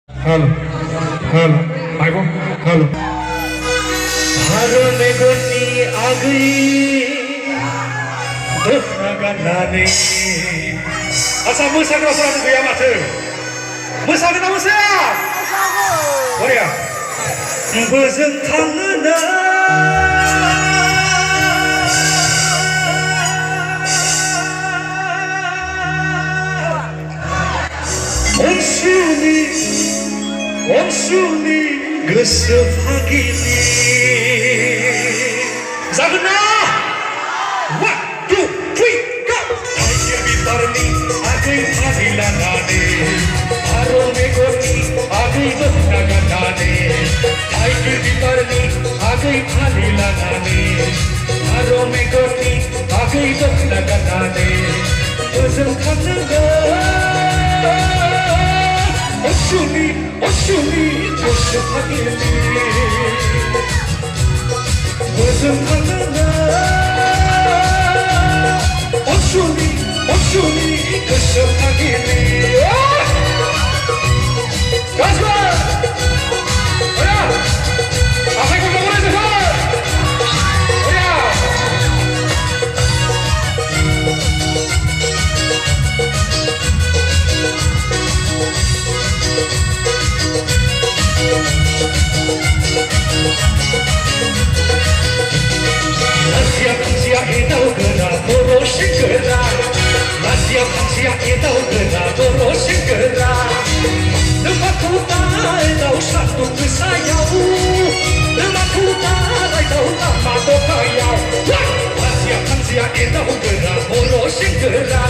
Halo, halo, Aibo, halo. Haro negoni agi, donaganane. Asal musa ni apa yang dia mata? Musa ni nama saya. Korea. Bezeng tanganna. Onsuni gesepagini Zagna 1, 2, 3, go Air bitarni agai padilanane Haro megoni agai donaganane Air bitarni agai padilanane Haro megoni agai donaganane Bezeng kananga Oshuni, gesepagini Bezeng tanganna Oshuni, gesepagini Gasper! Oya! Apa yang kau boleh sekarang? Oya! Manusia itu kena boros segera manusia itu kena boros segera Lemak kutai tahu satu kesayau Lemak kutai tahu lama tokayau Manusia itu kena boros segera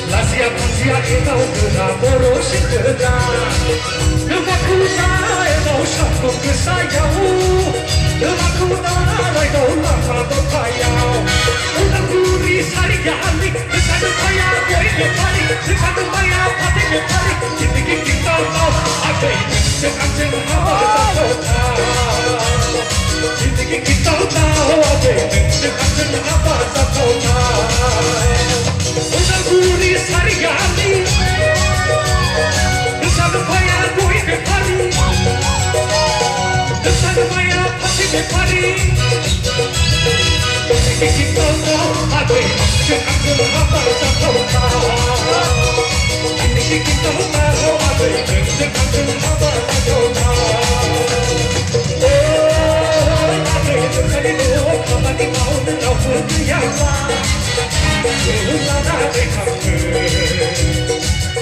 manusia itu kena boros segera Lemak kutai tahu satu kesayau Lemak kutai tahu lama tokayau Udah gurih sari jali Kesana payah koi kepali Kesana payah pati kepali Kita kita tahu Agai Jangan hawa sakota Kita kita tahu Agai Jangan hawa sakota Udah gurih sari jali Kesana payah koi kepali Kesana payah pati kepali Kita tahu agai jangan apa sakota Kita tahu agai jangan apa sakota Oh agai jangan itu kembali mau menau berjaya Lana dekamu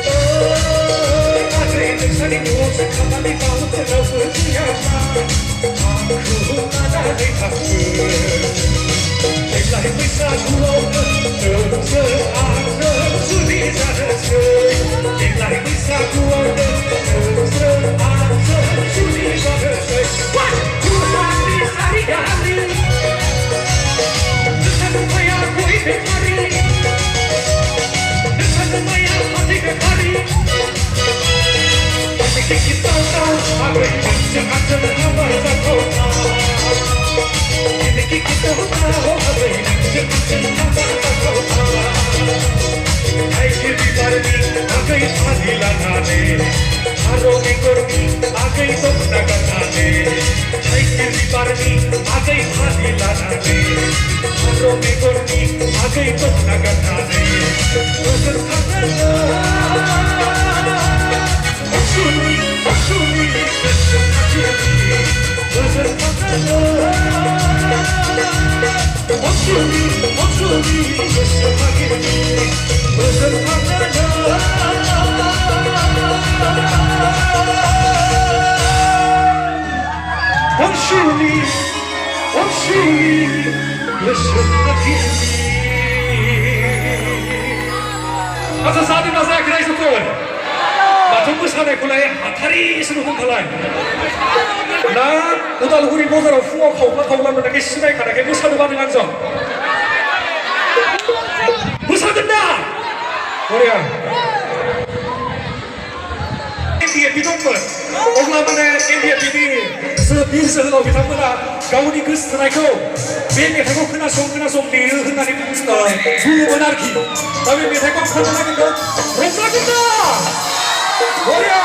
Oh agai jangan itu kembali mau menau berjaya Aku lana dekamu Lai bisa gua terseang sudi terseang Lai bisa gua terseang sudi terseang Tuhan di hari hari Desana maya koi hari Desana maya hati hari Tapi kita tahu agai jangan terhambat sakota Kita tahu agai jangan sakota Air bitarni agai padilanane Haro megoni agai donaganane Air bitarni agai padilanane Haro megoni agai donaganane Bezeng tanganna Oshuni, gesepagini Bezeng tanganna Oshuni, gesepagini Bezeng tanganna Oshuni, gesepagini Masa saat ini saya kira itu pun Tunggu sana kulai hatari seluruh kalai. Nah, udah luri bozar fuwa kau menagi sinai karena kamu satu batu langsung. Musa genda. Korea. India bidung pun. Orang mana India bidung. Sebir selalu kita pernah kau ni kes senaiko. Bini aku kena som dia kena ni bulu monarki. Tapi bini aku kena lagi tu. Musa genda. Korea.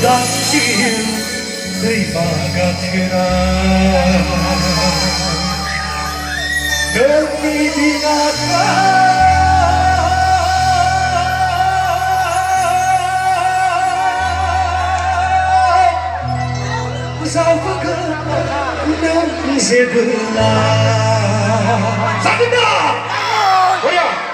당신 내 바가테라 별빛이 나가 무서워가 내 세블라 잡힌다! 뭐야?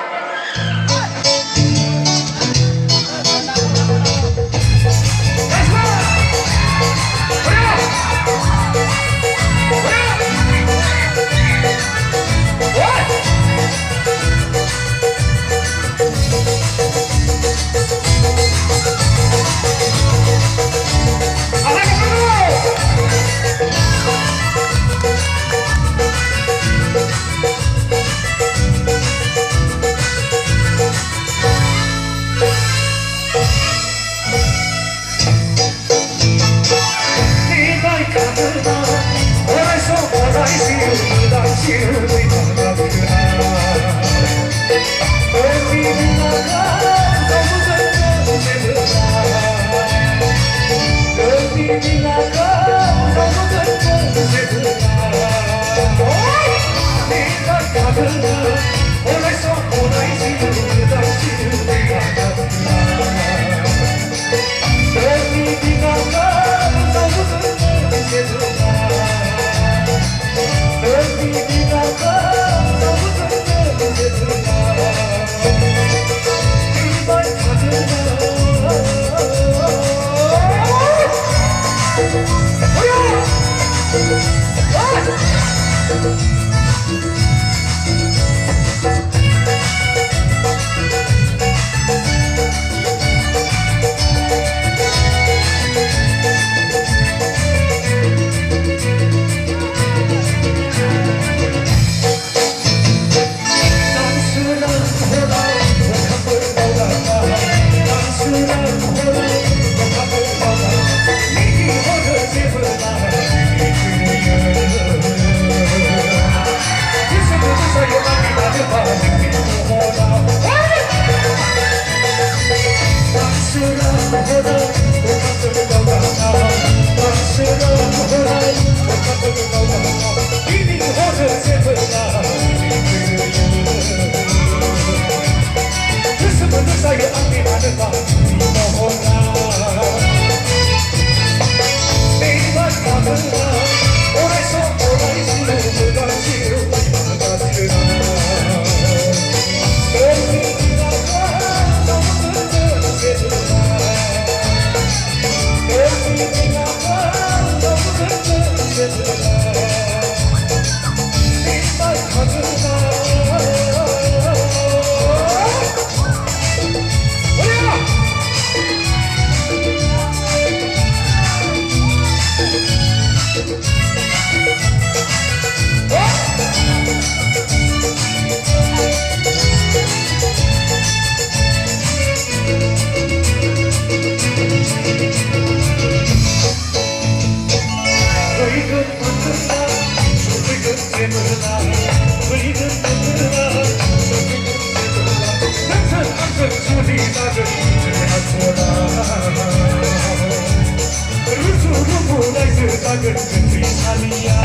작은 그 사리야